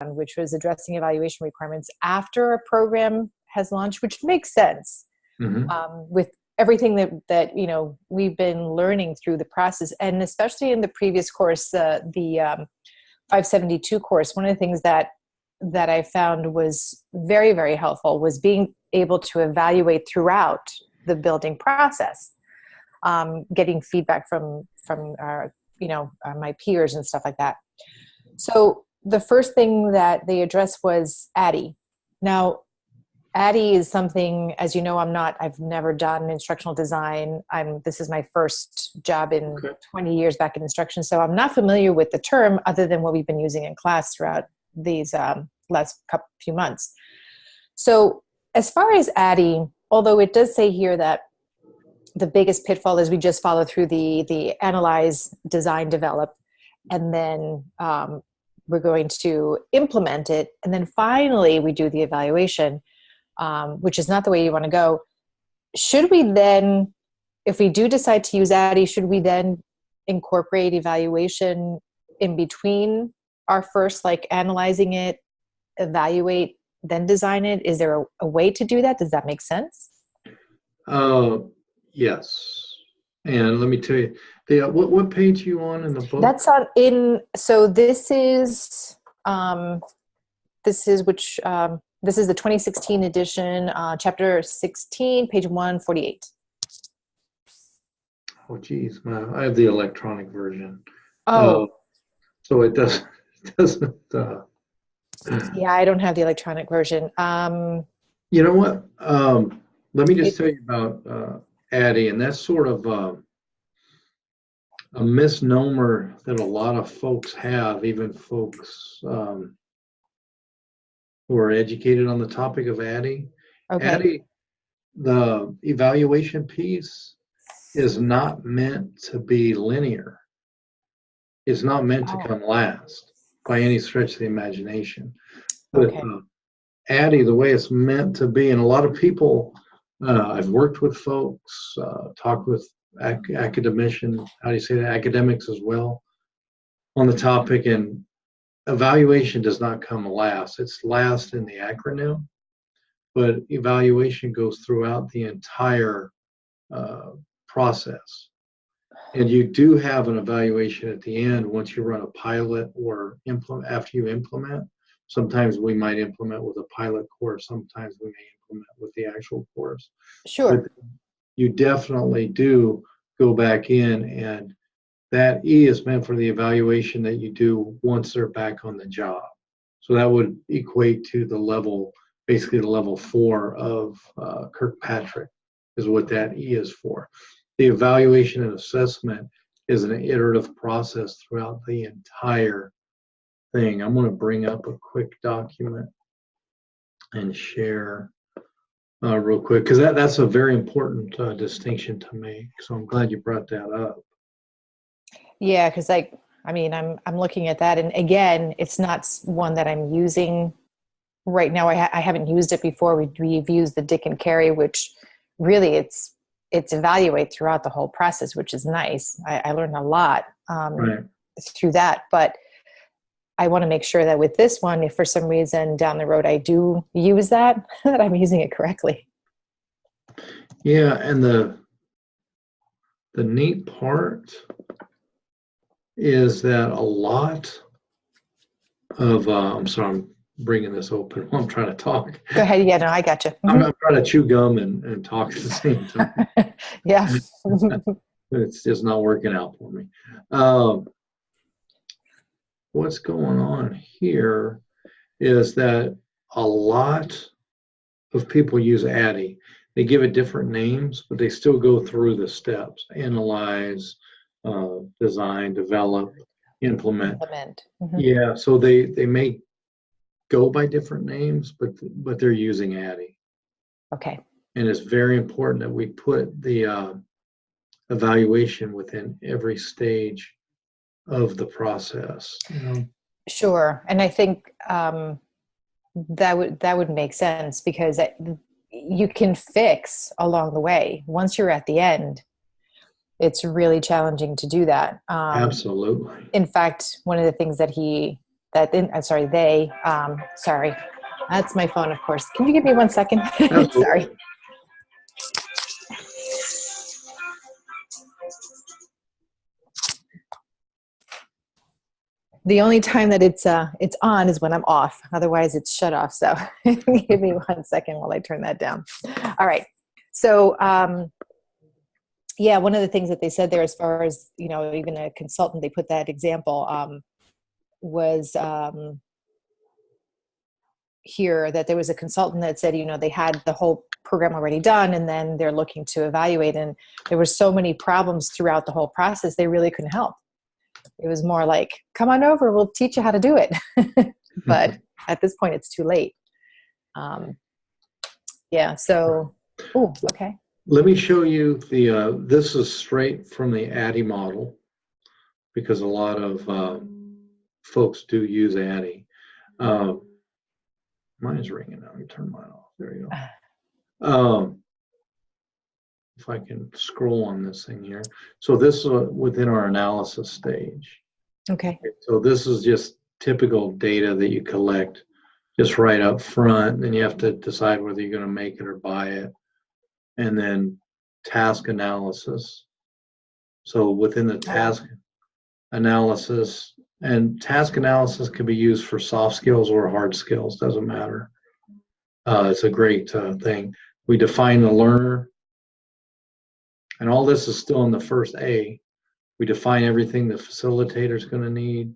which was addressing evaluation requirements after a program has launched, which makes sense with everything that we've been learning through the process, and especially in the previous course, the 572 course. One of the things that I found was very, very helpful was being able to evaluate throughout the building process, getting feedback from my peers and stuff like that. So the first thing that they addressed was ADDIE. Now, ADDIE is something, as you know, I've never done instructional design. This is my first job in 20 years back in instruction. So I'm not familiar with the term other than what we've been using in class throughout these last few months. So as far as ADDIE, although it does say here that the biggest pitfall is we just follow through the analyze, design, develop, and then we're going to implement it. And then finally, we do the evaluation, which is not the way you want to go. Should we then, if we do decide to use ADDIE, should we then incorporate evaluation in between our first, like analyzing it, evaluate, then design it? Is there a way to do that? Does that make sense? Yes. And let me tell you, what page are you on in the book? That's so this is the 2016 edition, chapter 16, page 148. Oh, geez. I have the electronic version. Oh. So it doesn't. Yeah, I don't have the electronic version. You know what? Let me just tell you about ADDIE, and that's sort of a misnomer that a lot of folks have, even folks who are educated on the topic of ADDIE. Okay. ADDIE, the evaluation piece, is not meant to be linear. It's not meant to come last by any stretch of the imagination. But ADDIE, the way it's meant to be, and a lot of people, I've worked with folks, talked with academics as well on the topic, and evaluation does not come last. It's last in the acronym, but evaluation goes throughout the entire process. And you do have an evaluation at the end once you run a pilot or after you implement. Sometimes we might implement with a pilot course, sometimes we may implement with the actual course. Sure. But you definitely do go back in, and that E is meant for the evaluation that you do once they're back on the job. So that would equate to the level, basically the level 4 of Kirkpatrick is what that E is for. The evaluation and assessment is an iterative process throughout the entire thing. I'm going to bring up a quick document and share real quick, because that's a very important distinction to make. So I'm glad you brought that up. Yeah, because I'm looking at that, and again, it's not one that I'm using right now. I haven't used it before. We've used the Dick and Carey, which really it's evaluate throughout the whole process, which is nice. I learned a lot through that, but I want to make sure that with this one, if for some reason down the road I do use that, that I'm using it correctly. Yeah, and the neat part is that a lot of, I'm sorry, I'm bringing this open while I'm trying to talk. Go ahead. Yeah, no, I got you. I'm trying to chew gum and talk at the same time. Yeah. It's just not working out for me. What's going on here is that a lot of people use ADDIE. They give it different names, but they still go through the steps: analyze, design, develop, implement. Mm-hmm. Yeah, so they may go by different names, but they're using ADDIE. Okay. And it's very important that we put the evaluation within every stage of the process. You know? Sure, and I think that would make sense, because you can fix along the way. Once you're at the end, it's really challenging to do that. Absolutely. In fact, one of the things that he I'm sorry, sorry, that's my phone, of course. Can you give me 1 second? Absolutely. Sorry. The only time that it's on is when I'm off. Otherwise, it's shut off. So give me 1 second while I turn that down. All right. So yeah, one of the things that they said there, as far as, you know, even a consultant, they put that example, was here that there was a consultant that said, you know, they had the whole program already done, and then they're looking to evaluate, and there were so many problems throughout the whole process, they really couldn't help. It was more like, come on over, we'll teach you how to do it. But at this point, it's too late. Yeah, so, oh, okay. Let me show you the, this is straight from the ADDIE model, because a lot of folks do use ADDIE. Mine's ringing now. Let me turn mine off. There you go. If I can scroll on this thing here. So this is within our analysis stage. Okay. So this is just typical data that you collect just right up front. Then you have to decide whether you're going to make it or buy it. And then task analysis. So within the task analysis, and task analysis can be used for soft skills or hard skills, doesn't matter. It's a great thing. We define the learner, and all this is still in the first A. We define everything the facilitator is going to need.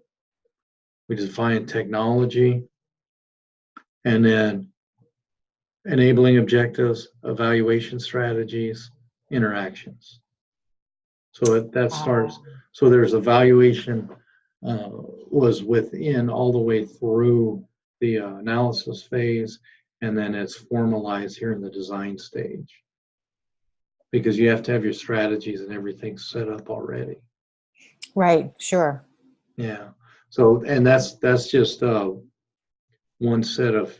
We define technology, and then enabling objectives, evaluation strategies, interactions. So that starts, so there's evaluation was within all the way through the analysis phase, and then it's formalized here in the design stage, because you have to have your strategies and everything set up already. Right, sure. Yeah. So, and that's just one set of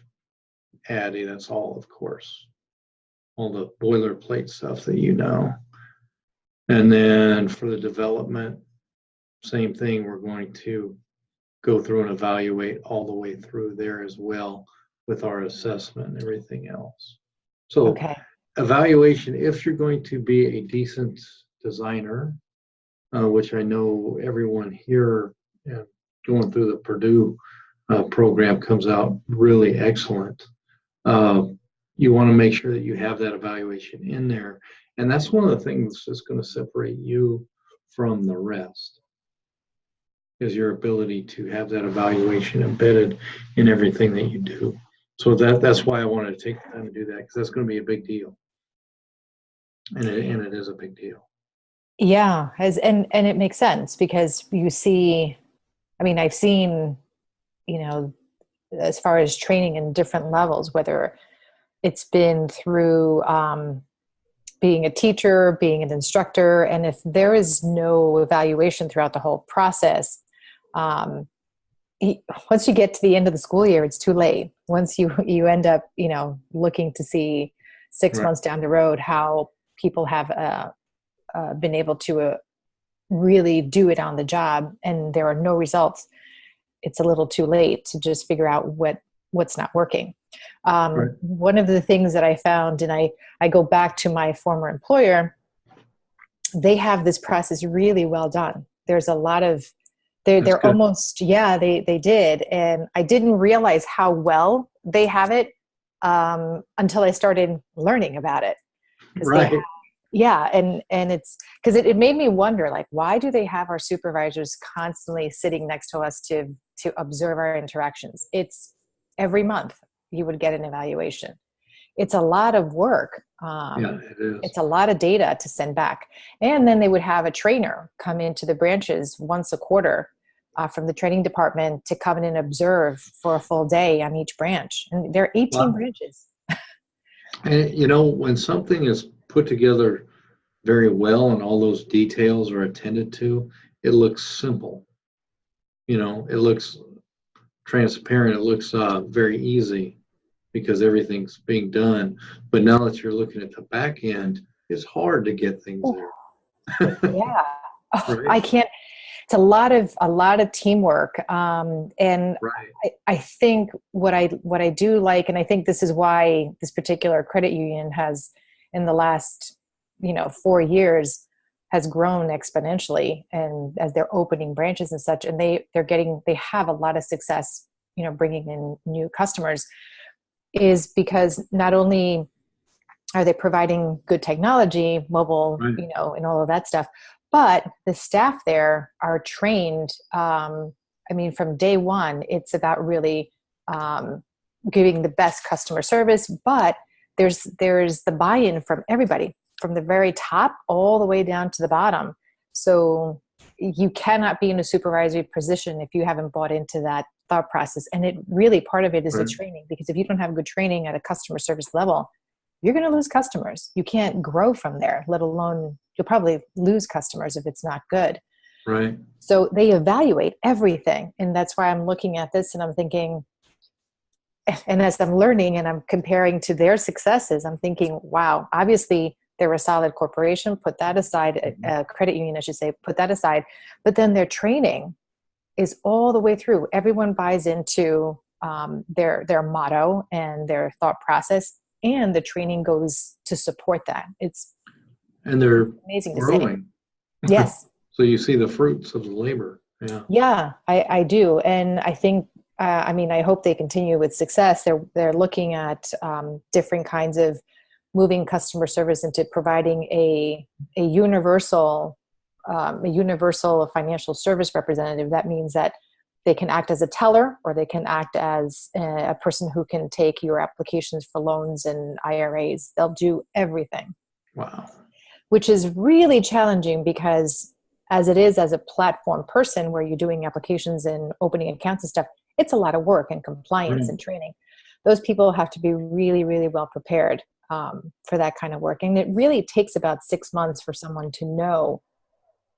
ADDIE. That's all, of course, all the boilerplate stuff that you know. And then for the development, same thing. We're going to go through and evaluate all the way through there as well, with our assessment and everything else. So okay. Evaluation, if you're going to be a decent designer, which I know everyone here going through the Purdue program comes out really excellent. You want to make sure that you have that evaluation in there. And that's one of the things that's going to separate you from the rest, is your ability to have that evaluation embedded in everything that you do. So that's why I wanted to take the time to do that, because that's going to be a big deal. And it is a big deal. Yeah, and it makes sense, because you see, I mean, I've seen, you know, as far as training in different levels, whether it's been through being a teacher, being an instructor, and if there is no evaluation throughout the whole process, once you get to the end of the school year, it's too late. Once you end up, you know, looking to see 6 months down the road how people have been able to really do it on the job, and there are no results, it's a little too late to just figure out what's not working. One of the things that I found, and I go back to my former employer, they have this process really well done. There's a lot of, they're almost, they did. And I didn't realize how well they have it until I started learning about it. Right. And it's because it made me wonder, like, why do they have our supervisors constantly sitting next to us to observe our interactions? It's every month you would get an evaluation. It's a lot of work. Yeah, it is. It's a lot of data to send back. And then they would have a trainer come into the branches once a quarter from the training department to come in and observe for a full day on each branch. And there are 18 branches. And, you know, when something is put together very well and all those details are attended to, it looks simple. You know, it looks transparent. It looks very easy because everything's being done. But now that you're looking at the back end, it's hard to get things there. Yeah. Right? I can't. it's a lot of teamwork. And Right. I think what I do like, and I think this is why this particular credit union has, in the last 4 years, has grown exponentially, and as they're opening branches and such, and they have a lot of success, bringing in new customers, is because not only are they providing good technology, mobile, Right. and all of that stuff, but the staff there are trained. From day one, it's about really giving the best customer service, but there's the buy-in from everybody, from the very top all the way down to the bottom. So you cannot be in a supervisory position if you haven't bought into that thought process. And it really, part of it is the training, because if you don't have good training at a customer service level, you're going to lose customers. You can't grow from there, let alone you'll probably lose customers if it's not good. Right. So they evaluate everything. And that's why I'm looking at this and I'm thinking, and as I'm learning and I'm comparing to their successes, I'm thinking, wow, obviously they're a solid corporation, put that aside, a credit union, I should say, put that aside. But then their training is all the way through. Everyone buys into their motto and their thought process, and the training goes to support that. And they're amazing growing. To see. Yes. So you see the fruits of the labor. Yeah. Yeah, I do. And I think, I hope they continue with success. They're looking at different kinds of moving customer service into providing a universal financial service representative. That means that they can act as a teller, or they can act as a person who can take your applications for loans and IRAs. They'll do everything. Wow. Which is really challenging, because as it is, as a platform person where you're doing applications and opening accounts and stuff, it's a lot of work and compliance and training. Those people have to be really, really well prepared for that kind of work. And it really takes about 6 months for someone to know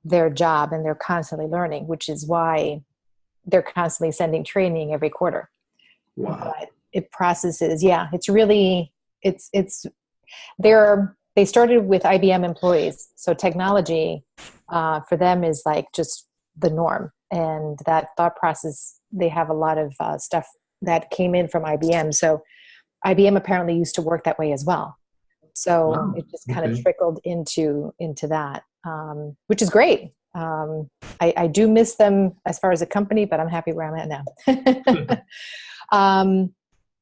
their job, and they're constantly learning, which is why they're constantly sending training every quarter. Wow. But it processes, it's really, they started with IBM employees. So technology for them is like just the norm. And that thought process, they have a lot of stuff that came in from IBM. So IBM apparently used to work that way as well. So it just kind of trickled into that, which is great. I do miss them as far as a company, but I'm happy where I'm at now.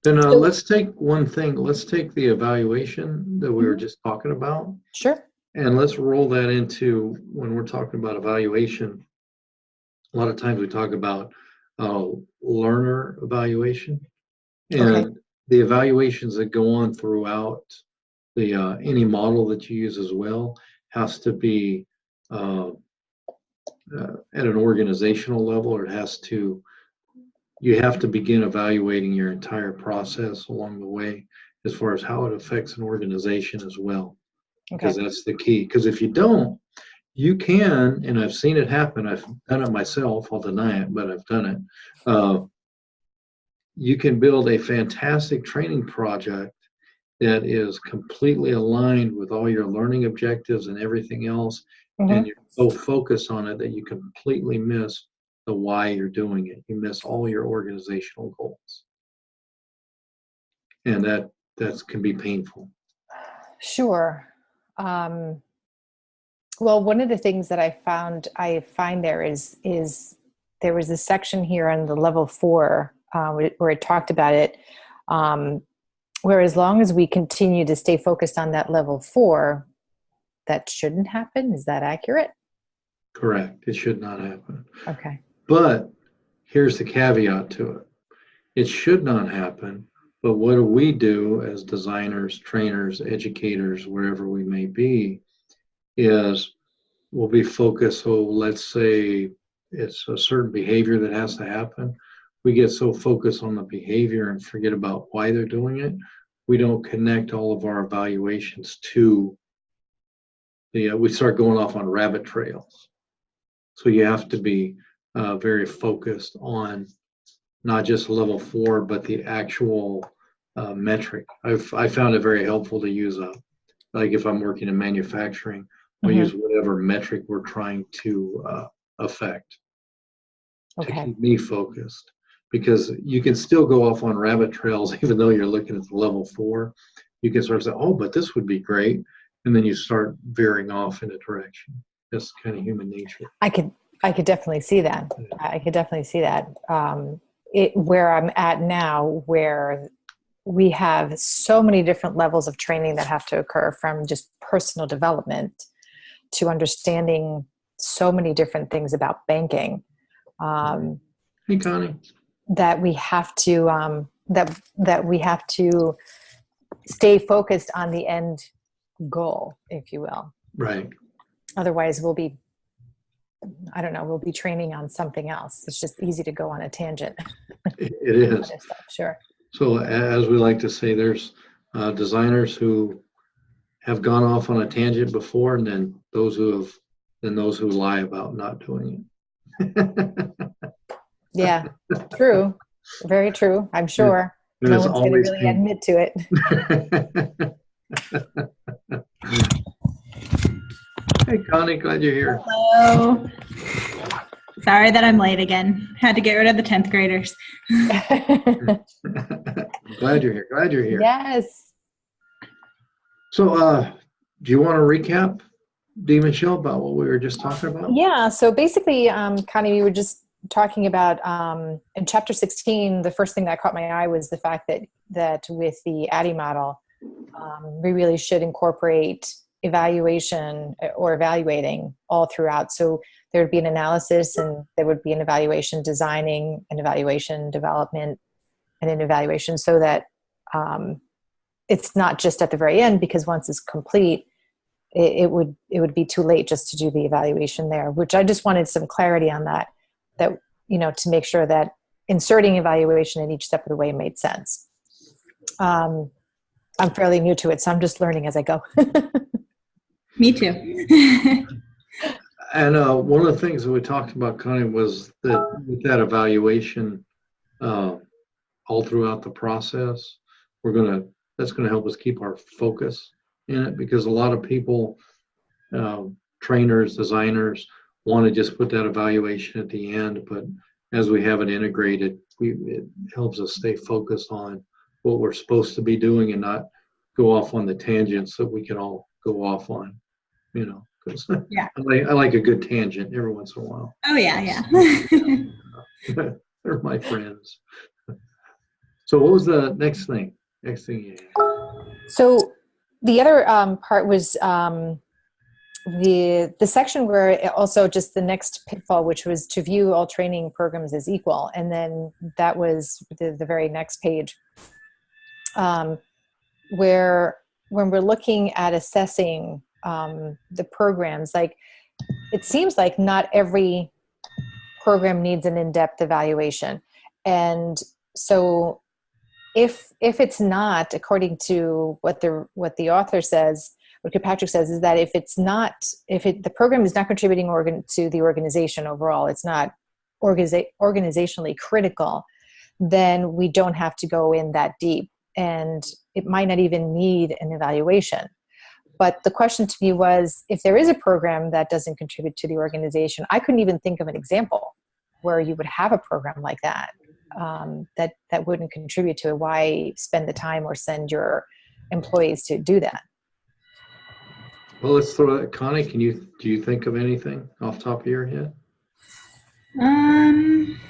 Then let's take one thing. Let's take the evaluation that we were just talking about. Sure. And let's roll that into, when we're talking about evaluation, a lot of times we talk about learner evaluation. And the evaluations that go on throughout the any model that you use as well has to be at an organizational level, or you have to begin evaluating your entire process along the way, as far as how it affects an organization as well. Because that's the key. Because if you don't, you can, and I've seen it happen, I've done it myself, I'll deny it, but I've done it. You can build a fantastic training project that is completely aligned with all your learning objectives and everything else, and you're so focused on it that you completely miss the why you're doing it. You miss all your organizational goals, and that can be painful. Sure. Well, one of the things that I find there is there was a section here on the level 4 where it talked about it, where as long as we continue to stay focused on that level 4, that shouldn't happen. Is that accurate? Correct. It should not happen. Okay. But here's the caveat to it. It should not happen. But what do we do as designers, trainers, educators, wherever we may be, is we'll be focused. So let's say it's a certain behavior that has to happen. We get so focused on the behavior and forget about why they're doing it. We don't connect all of our evaluations to we start going off on rabbit trails. So you have to be very focused on not just level 4, but the actual metric. I found it very helpful to use like if I'm working in manufacturing, I'll use whatever metric we're trying to affect. to Okay. keep me focused, because you can still go off on rabbit trails even though you're looking at the level 4. You can sort of say, oh, but this would be great, and then you start veering off in a direction. That's kind of human nature. I could definitely see that. I could definitely see that. Where I'm at now, where we have so many different levels of training that have to occur, from just personal development to understanding so many different things about banking. Hey, Connie. That we have to that we have to stay focused on the end goal, if you will. Right. Otherwise, we'll be training on something else. It's just easy to go on a tangent. It is. Sure. So as we like to say, there's designers who have gone off on a tangent before, and then those who lie about not doing it. Yeah, true. Very true. I'm sure. No one's going to really admit to it. Hey, Connie, glad you're here. Hello. Sorry that I'm late again. Had to get rid of the 10th graders. Glad you're here. Yes. So, do you want to recap, Dee Michelle, about what we were just talking about? Yeah. So basically, Connie, we were just talking about in chapter 16, the first thing that caught my eye was the fact that with the ADDIE model, we really should incorporate evaluation or evaluating all throughout. So there would be an analysis, and there would be an evaluation designing, an evaluation development, and an evaluation, so that it's not just at the very end, because once it's complete, it would be too late just to do the evaluation there, which I just wanted some clarity on that, to make sure that inserting evaluation at each step of the way made sense. I'm fairly new to it, so I'm just learning as I go. Me too. And one of the things that we talked about, Connie, was that with that evaluation all throughout the process, that's gonna help us keep our focus in it, because a lot of people, trainers, designers, want to just put that evaluation at the end, but as we have it integrated, it helps us stay focused on what we're supposed to be doing and not go off on the tangents that we can all go off on, because Yeah. I like a good tangent every once in a while. Oh yeah. They're my friends. So what was the next thing you had? So the other part was the section where it also just the next pitfall, which was to view all training programs as equal. And then that was the very next page, where when we're looking at assessing the programs, like it seems like not every program needs an in-depth evaluation. And so if it's not, according to what the author says, what Kirkpatrick says, is that if the program is not contributing to the organization overall, it's not organizationally critical, then we don't have to go in that deep, and it might not even need an evaluation. But the question to me was, if there is a program that doesn't contribute to the organization, I couldn't even think of an example where you would have a program like that, that wouldn't contribute to it. Why spend the time or send your employees to do that? Well, let's throw that. Connie, do you think of anything off the top of your head? I'm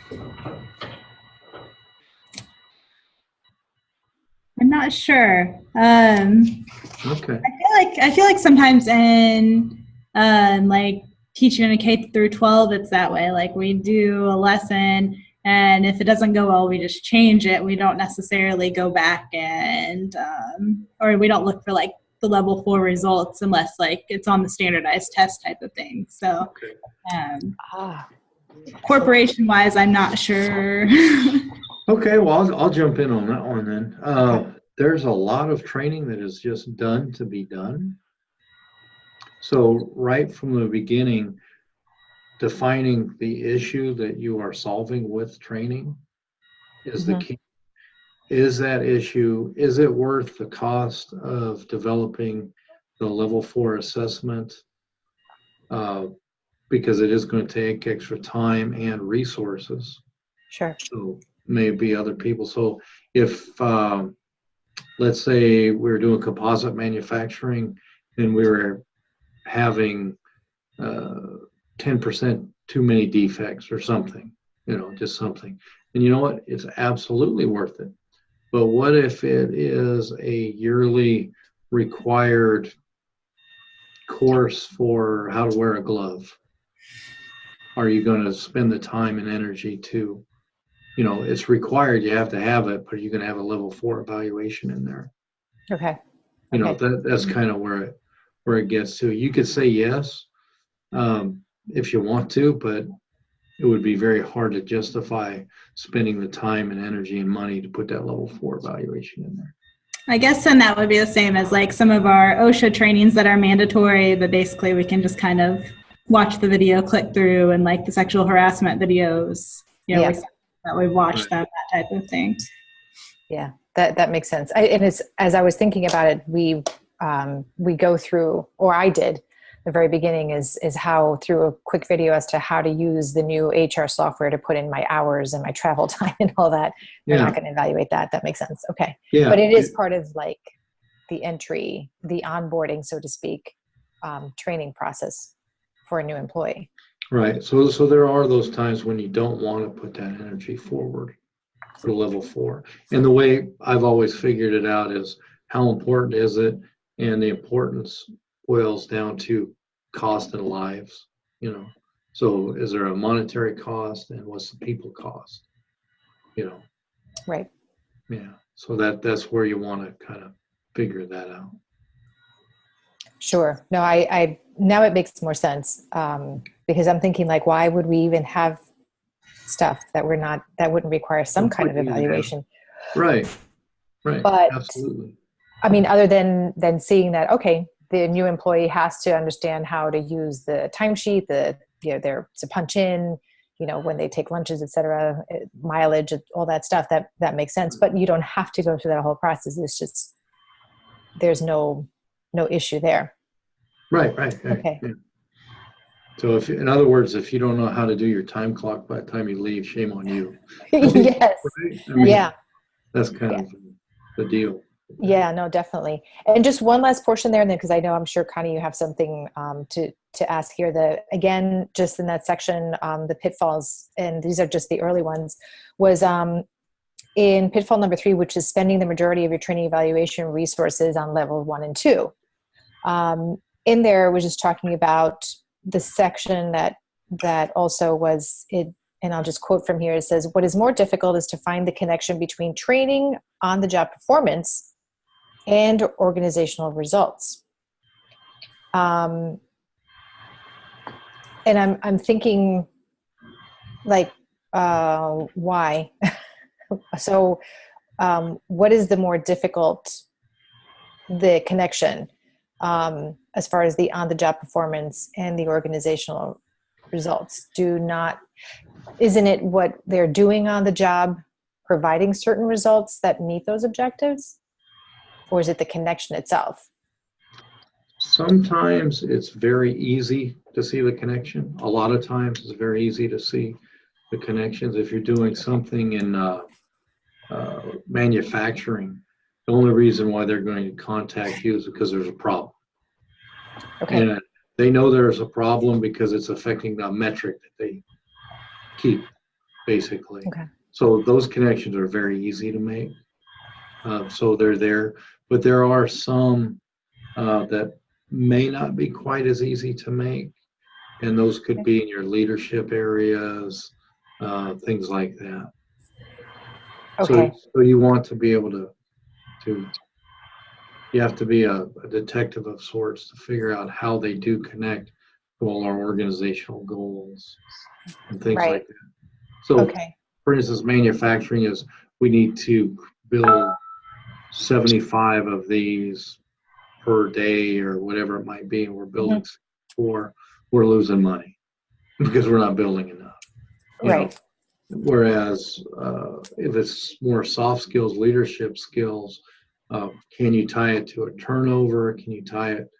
not sure. Okay. I feel like sometimes in like teaching in a K through 12, it's that way. Like we do a lesson, and if it doesn't go well, we just change it. We don't necessarily go back and or we don't look for like the level 4 results unless like it's on the standardized test type of thing. So corporation wise, I'm not sure. Okay, well, I'll jump in on that one then. There's a lot of training that is just done to be done. So right from the beginning, defining the issue that you are solving with training is the key. Is that issue, is it worth the cost of developing the level 4 assessment because it is going to take extra time and resources. Sure. So maybe other people. So if let's say we were doing composite manufacturing and we were having 10% too many defects or something, just something. And you know what? It's absolutely worth it. But what if it is a yearly required course for how to wear a glove? Are you going to spend the time and energy to, it's required, you have to have it, but are you going to have a level 4 evaluation in there? Okay. That's kind of where it gets to. You could say yes, if you want to, but it would be very hard to justify spending the time and energy and money to put that level 4 evaluation in there. I guess then that would be the same as like some of our OSHA trainings that are mandatory, but basically we can just kind of watch the video, click through, and like the sexual harassment videos, that we watch them, that type of thing. Yeah, that makes sense. And it's, as I was thinking about it, we go through, or I did, the very beginning is how, through a quick video as to how to use the new HR software to put in my hours and my travel time and all that. We're not going to evaluate that. That makes sense. Okay. Yeah. But it is part of like the entry, the onboarding, so to speak, training process for a new employee. Right. So there are those times when you don't want to put that energy forward for level 4. And the way I've always figured it out is how important is it? And the importance boils down to cost and lives, So is there a monetary cost and what's the people cost? Right. Yeah. So that's where you want to kind of figure that out. Sure. No, I now it makes more sense, because I'm thinking like, why would we even have stuff that wouldn't require some kind of evaluation? Right. But absolutely. I mean, other than seeing that, okay, the new employee has to understand how to use the timesheet, they're to punch in, when they take lunches, et cetera, mileage, all that stuff, that makes sense. But you don't have to go through that whole process. It's just, there's no issue there. Right. Okay. Yeah. So in other words, if you don't know how to do your time clock by the time you leave, shame on you. Yes. Right? That's kind of the deal. Yeah, no, definitely. And just one last portion there, and then because I'm sure Connie, you have something to ask here. Again, just in that section, the pitfalls, and these are just the early ones, was in pitfall number 3, which is spending the majority of your training evaluation resources on level 1 and 2. In there, we're just talking about the section that also was it. And I'll just quote from here. It says, "What is more difficult is to find the connection between training, on-the-job performance, and organizational results." And I'm thinking, like, why? So, what is the more difficult, the connection, as far as the on-the-job performance and the organizational results? Isn't it what they're doing on the job providing certain results that meet those objectives? Or is it the connection itself? Sometimes it's very easy to see the connection. A lot of times it's very easy to see the connections. If you're doing something in manufacturing, the only reason why they're going to contact you is because there's a problem. Okay. And they know there's a problem because it's affecting the metric that they keep, basically. Okay. So those connections are very easy to make. So they're there. But there are some that may not be quite as easy to make, and those could be in your leadership areas, things like that. Okay. So you want to be able to you have to be a detective of sorts to figure out how they do connect to all our organizational goals and things like that. So, for instance, manufacturing is, we need to build 75 of these per day or whatever it might be, and we're building 4, we're losing money because we're not building enough. Right. Whereas if it's more soft skills, leadership skills, can you tie it to a turnover? Can you tie it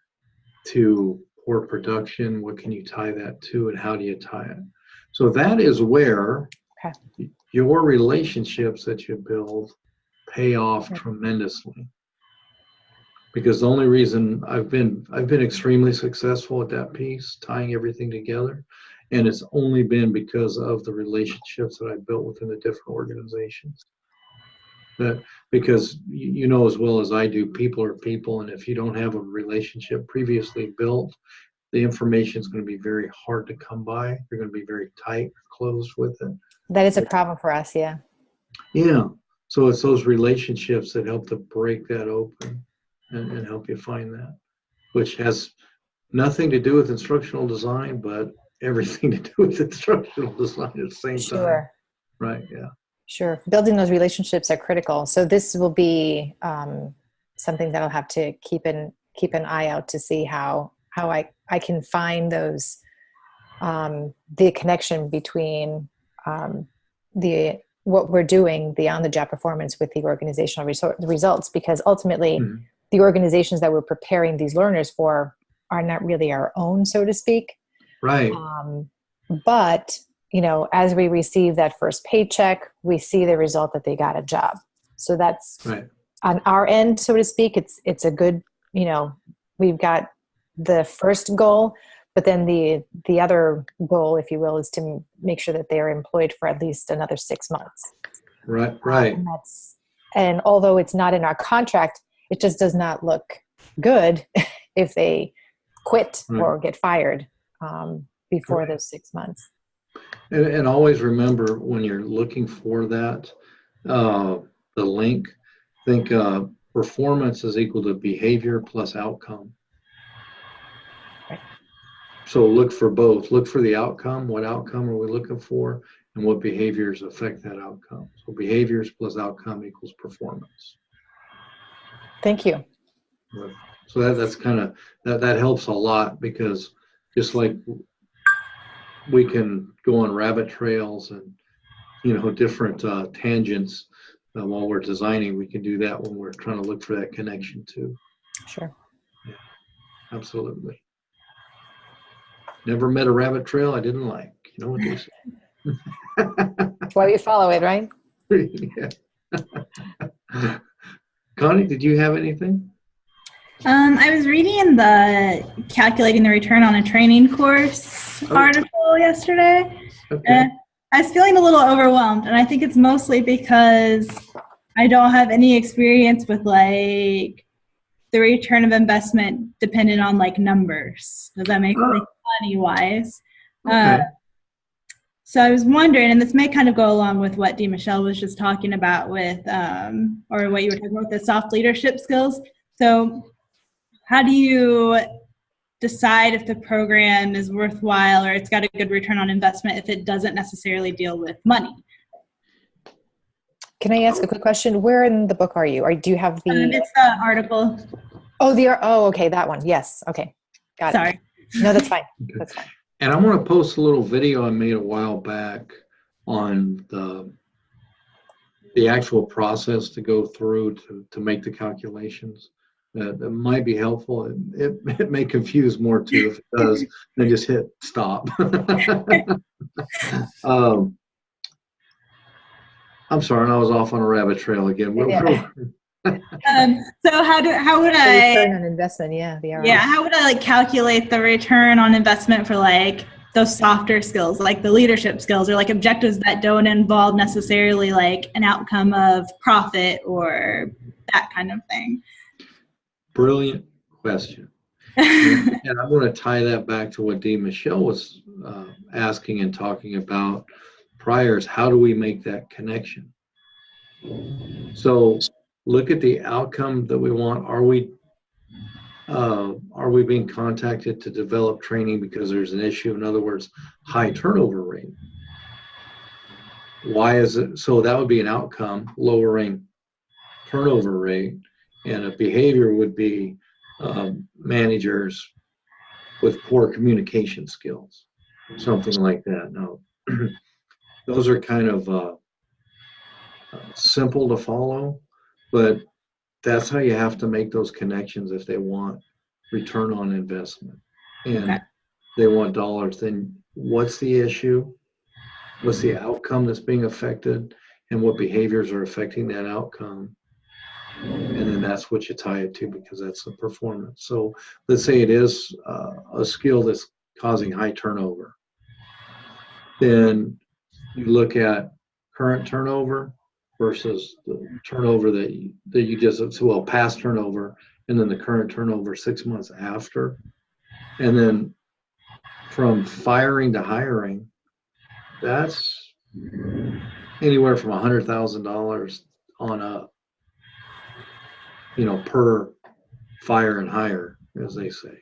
to poor production, what can you tie that to, and how do you tie it? So that is where your relationships that you build pay off tremendously. Because the only reason I've been extremely successful at that piece, tying everything together, and it's only been because of the relationships that I built within the different organizations. That, because you know as well as I do, people are people, and if you don't have a relationship previously built, the information is going to be very hard to come by. You're going to be very tight, closed with it. That is a problem for us, yeah. Yeah. So it's those relationships that help to break that open and help you find that, which has nothing to do with instructional design, but everything to do with instructional design at the same time. Right, yeah. Sure. Building those relationships are critical. So this will be something that I'll have to keep an eye out to see how I can find those, the connection between what we're doing, the on-the-job performance with the organizational results, because ultimately the organizations that we're preparing these learners for are not really our own, so to speak. Right. But, you know, as we receive that first paycheck, we see the result that they got a job. So that's right. On our end, so to speak, it's a good, you know, we've got the first goal, but then the other goal, if you will, is to make sure that they are employed for at least another 6 months. Right, right. And although it's not in our contract, it just does not look good if they quit or get fired before those 6 months. And always remember when you're looking for that, the link, think performance is equal to behavior plus outcome. So look for both. Look for the outcome. What outcome are we looking for? And what behaviors affect that outcome? So behaviors plus outcome equals performance. Thank you. So that's kind of, that helps a lot, because just like we can go on rabbit trails and, you know, different tangents while we're designing, we can do that when we're trying to look for that connection too. Sure. Yeah, absolutely. Never met a rabbit trail I didn't like. You know what they say. That's why we follow it, right? Yeah. Connie, did you have anything? I was reading in the Calculating the Return on a Training Course article yesterday. Okay. I was feeling a little overwhelmed, and I think it's mostly because I don't have any experience with like the return of investment dependent on like numbers. Does that make sense money-wise? Okay. So I was wondering, and this may kind of go along with what Dee Michelle was just talking about with, or what you were talking about with the soft leadership skills. So how do you decide if the program is worthwhile or it's got a good return on investment if it doesn't necessarily deal with money? Can I ask a quick question? Where in the book are you? Or do you have the... It's the article. Oh, okay, that one. Yes. Okay. Got it. Sorry. No, that's fine. Okay. That's fine. And I'm going to post a little video I made a while back on the actual process to go through to make the calculations. That might be helpful. It may confuse more too. If it does, then just hit stop. I'm sorry, and I was off on a rabbit trail again. So how would I return on investment? Yeah, the ROI. Yeah, how would I like calculate the return on investment for like those softer skills, like the leadership skills, or like objectives that don't involve necessarily like an outcome of profit or that kind of thing? Brilliant question. And I'm going to tie that back to what Dee Michelle was asking and talking about prior, is how do we make that connection? So look at the outcome that we want. Are we being contacted to develop training because there's an issue? In other words, high turnover rate. Why is it? So that would be an outcome, lowering turnover rate, and a behavior would be managers with poor communication skills, something like that. Now, those are kind of simple to follow, but that's how you have to make those connections if they want return on investment. and they want dollars, then what's the issue? What's the outcome that's being affected, and what behaviors are affecting that outcome? And then that's what you tie it to, because that's the performance. So let's say it is a skill that's causing high turnover. Then you look at current turnover versus the turnover that you just, well, past turnover, and then the current turnover 6 months after. And then from firing to hiring, that's anywhere from $100,000 on up, per fire and hire, as they say.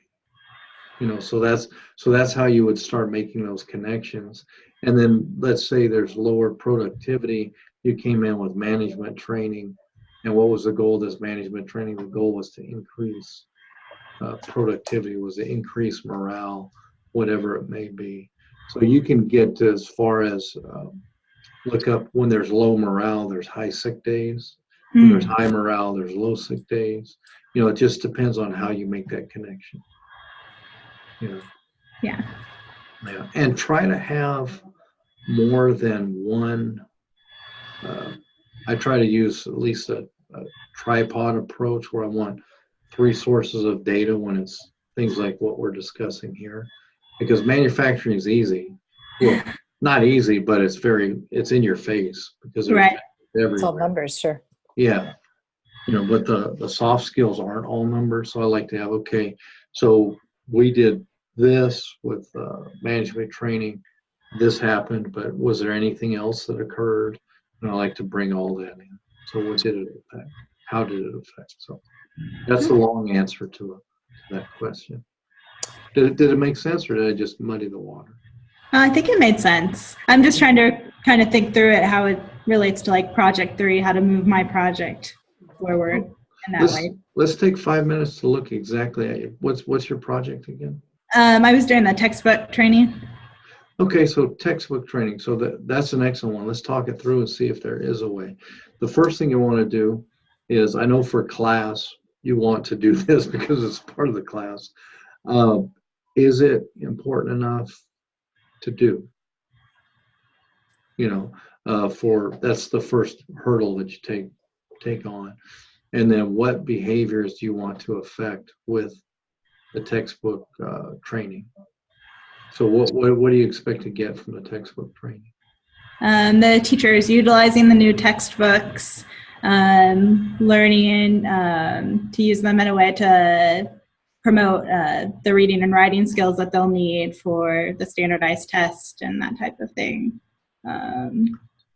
So that's how you would start making those connections. And then let's say there's lower productivity. You came in with management training, and what was the goal of this management training? The goal was to increase productivity, was to increase morale, whatever it may be. So you can get as far as look up when there's low morale, there's high sick days. When there's high morale, there's low sick days. It just depends on how you make that connection. Yeah. And try to have more than one. I try to use at least a tripod approach, where I want 3 sources of data when it's things like what we're discussing here, because manufacturing is easy. Well, not easy, but it's in your face, because there's everywhere. It's all numbers, sure. Yeah. But the soft skills aren't all numbers. So I like to have, okay, so we did this with management training, this happened, but was there anything else that occurred? And I like to bring all that in. So what did it affect? How did it affect? So that's the long answer to that question. Did it make sense, or did I just muddy the water? I think it made sense. I'm just trying to kind of think through it, how it relates to like project 3, how to move my project forward in that way. Let's take 5 minutes to look exactly at you. What's your project again? I was doing the textbook training. Okay, so textbook training. So that's an excellent one. Let's talk it through and see if there is a way. The first thing you want to do is, I know for class, you want to do this because it's part of the class. Is it important enough to do? That's the first hurdle that you take on. And then what behaviors do you want to affect with the textbook training? So what do you expect to get from the textbook training? The teachers utilizing the new textbooks, learning to use them in a way to promote the reading and writing skills that they'll need for the standardized test and that type of thing.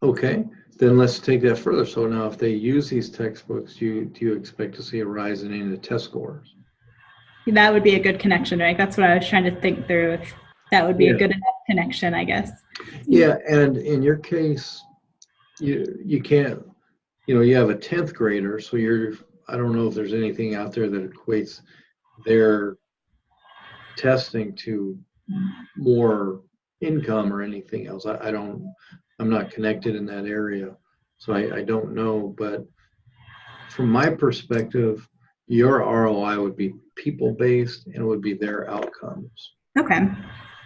Okay, then let's take that further. So now, if they use these textbooks, do you expect to see a rise in any of the test scores? That would be a good connection, right? That's what I was trying to think through. If that would be a good enough connection, I guess. Yeah, and in your case, you can't, you have a 10th grader, so I don't know if there's anything out there that equates their testing to more income or anything else. I'm not connected in that area, so I don't know. But from my perspective, your ROI would be people-based, and it would be their outcomes. Okay.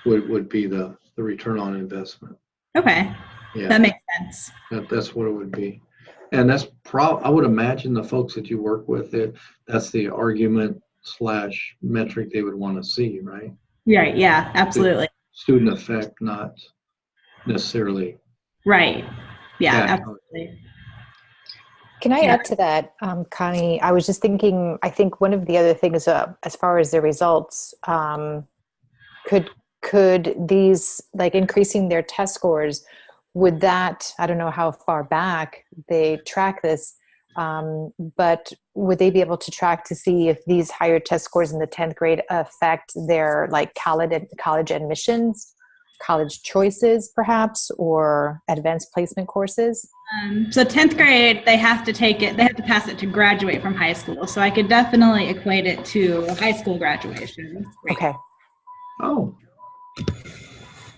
Would be the return on investment. Okay. Yeah. That makes sense. That's what it would be. And that's I would imagine the folks that you work with, that's the argument/metric they would want to see, right? Right. Yeah, absolutely. Student effect, not necessarily. Right. Yeah, absolutely. Can I add to that, Connie? I was just thinking, I think one of the other things as far as the results, could these, like increasing their test scores, would that, I don't know how far back they track this, but would they be able to track to see if these higher test scores in the 10th grade affect their like college admissions, college choices perhaps, or advanced placement courses? So 10th grade, they have to pass it to graduate from high school. So I could definitely equate it to high school graduation. Okay. Oh.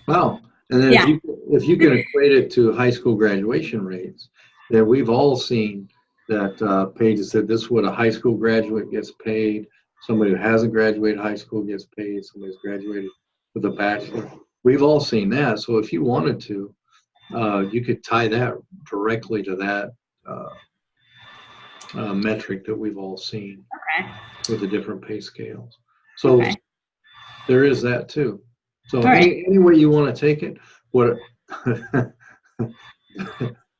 Wow. And then if you can equate it to high school graduation rates, then we've all seen that Paige said this is what a high school graduate gets paid, Somebody who hasn't graduated high school gets paid. Somebody who's graduated with a bachelor. We've all seen that. So if you wanted to, you could tie that directly to that metric that we've all seen with the different pay scales. So there is that too. So any way you want to take it, what the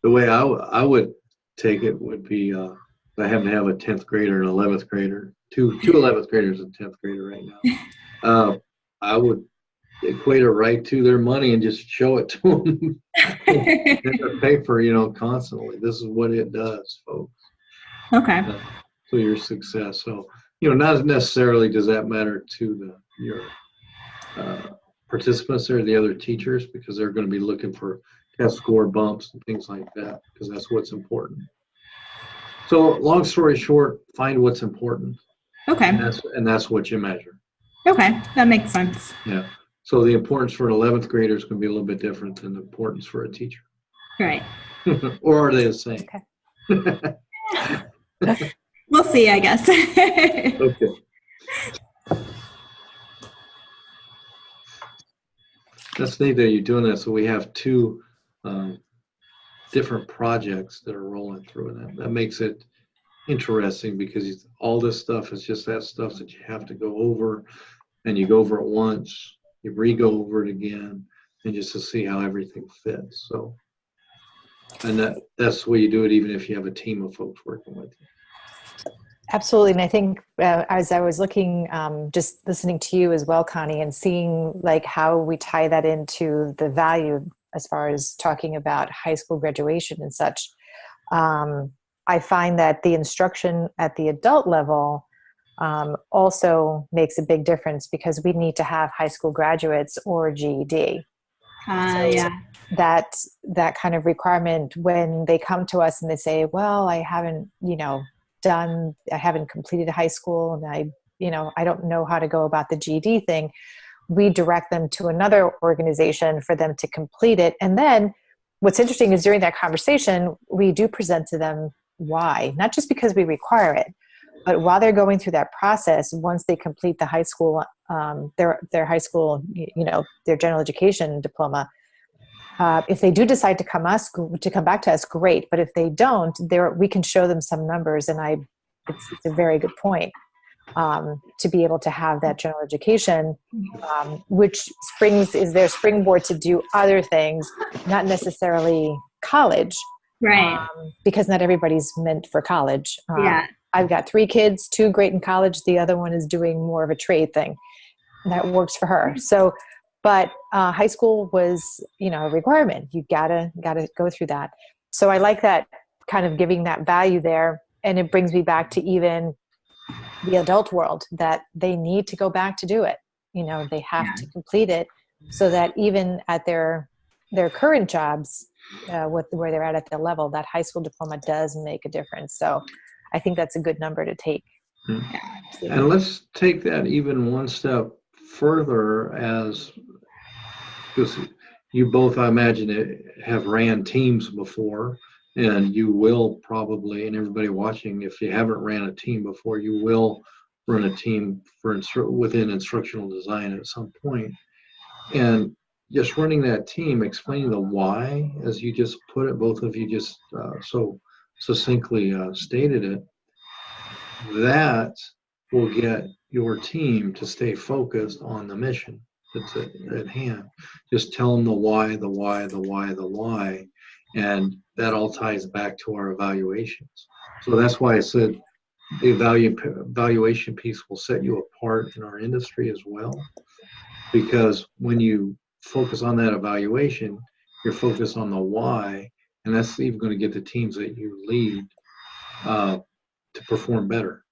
way I would take it would be I happen to have a 10th grader and 11th grader, two 11th graders and 10th grader right now. I would equate it right to their money and just show it to them in their paper, constantly. This is what it does, folks. Okay. So your success. So, not necessarily does that matter to your participants or the other teachers, because they're going to be looking for test score bumps and things like that, because that's what's important. So long story short, find what's important. Okay. And that's what you measure. Okay, that makes sense. Yeah. So the importance for an 11th grader is going to be a little bit different than the importance for a teacher. Right. Or are they the same? Okay. We'll see, I guess. Okay. That's neat that you're doing that. So we have two different projects that are rolling through, and that makes it interesting, because all this stuff is just that stuff that you have to go over, and you go over it once, you re-go over it again, and just to see how everything fits. So, and that's the way you do it, even if you have a team of folks working with you. Absolutely. And I think as I was looking, just listening to you as well, Connie, and seeing like how we tie that into the value as far as talking about high school graduation and such, I find that the instruction at the adult level also makes a big difference, because we need to have high school graduates or GED. Yeah. That kind of requirement, when they come to us and they say, well, I haven't completed high school, and I don't know how to go about the GED thing, we direct them to another organization for them to complete it. And then what's interesting is during that conversation, we do present to them why, not just because we require it, but while they're going through that process, once they complete the high school, their high school, their general education diploma, if they do decide to come back to us, great. But if they don't, we can show them some numbers, and it's a very good point to be able to have that general education, which is their springboard to do other things, not necessarily college, right? Because not everybody's meant for college. Yeah. I've got 3 kids, 2 great in college. The other one is doing more of a trade thing. That works for her. So. But high school was, a requirement. You gotta go through that. So I like that kind of giving that value there, and it brings me back to even the adult world, that they need to go back to do it. They have to complete it, so that even at their current jobs, where they're at the level, that high school diploma does make a difference. So I think that's a good number to take. Mm-hmm. And let's take that even one step further, because you both, I imagine, have ran teams before, and you will probably, and everybody watching, if you haven't ran a team before, you will run a team within instructional design at some point. And just running that team, explaining the why, as you just put it, both of you just so succinctly stated it, that will get your team to stay focused on the mission that's at hand. Just tell them the why, the why, the why, the why, and that all ties back to our evaluations. So that's why I said the evaluation piece will set you apart in our industry as well, because when you focus on that evaluation, you're focused on the why, and that's even going to get the teams that you lead to perform better.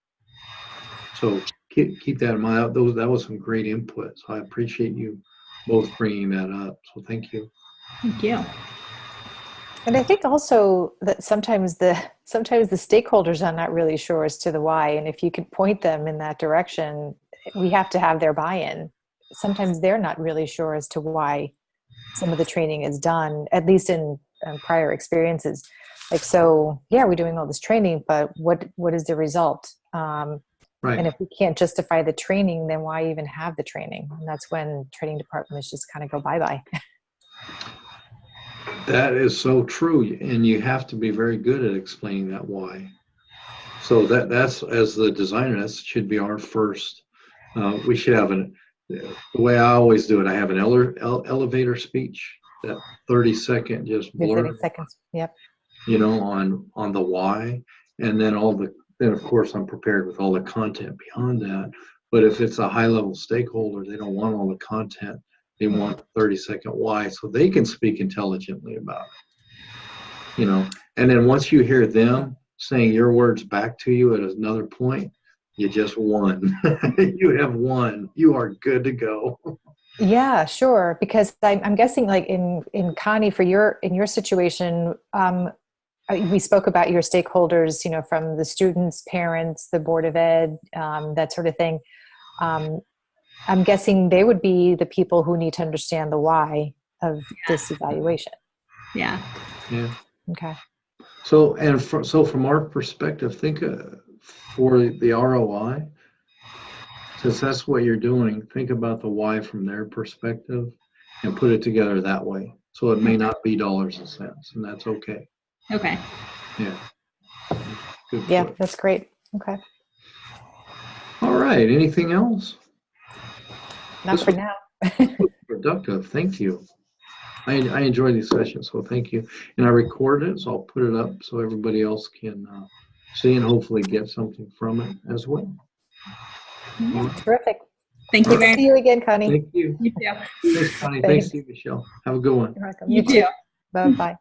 So keep that in mind. That was some great input. So I appreciate you both bringing that up. So thank you. Thank you. And I think also that sometimes the stakeholders are not really sure as to the why. And if you could point them in that direction, we have to have their buy-in. Sometimes they're not really sure as to why some of the training is done, at least in prior experiences. Like, so yeah, we're doing all this training, but what is the result? Right. And if we can't justify the training, then why even have the training? And that's when training departments just kind of go bye-bye. That is so true. And you have to be very good at explaining that why. So that's, as the designer, that should be our first. We should have the way I always do it, I have an elevator speech, that 30-second just blur. 30 seconds. Yep. On the why. And then then of course I'm prepared with all the content beyond that. But if it's a high level stakeholder, they don't want all the content. They want 30-second why, so they can speak intelligently about it. And then once you hear them saying your words back to you at another point, you just won. You have won. You are good to go. Yeah, sure. Because I'm guessing, like in Connie, in your situation, we spoke about your stakeholders, from the students, parents, the Board of Ed, that sort of thing. I'm guessing they would be the people who need to understand the why of this evaluation. Yeah. Yeah. Okay. So from our perspective, think for the ROI, since that's what you're doing, think about the why from their perspective and put it together that way. So it may not be dollars and cents, and that's okay. Okay. Yeah. Good. Yeah, that's great. Okay. All right. Anything else? Not for now. Productive. Thank you. I enjoy these sessions, so thank you. And I record it, so I'll put it up so everybody else can see and hopefully get something from it as well. Yeah, terrific. Thank you. See you again, Connie. Thank you. You too. Thanks, Connie. Thanks to you, Michelle. Have a good one. You're welcome. You too. Bye-bye.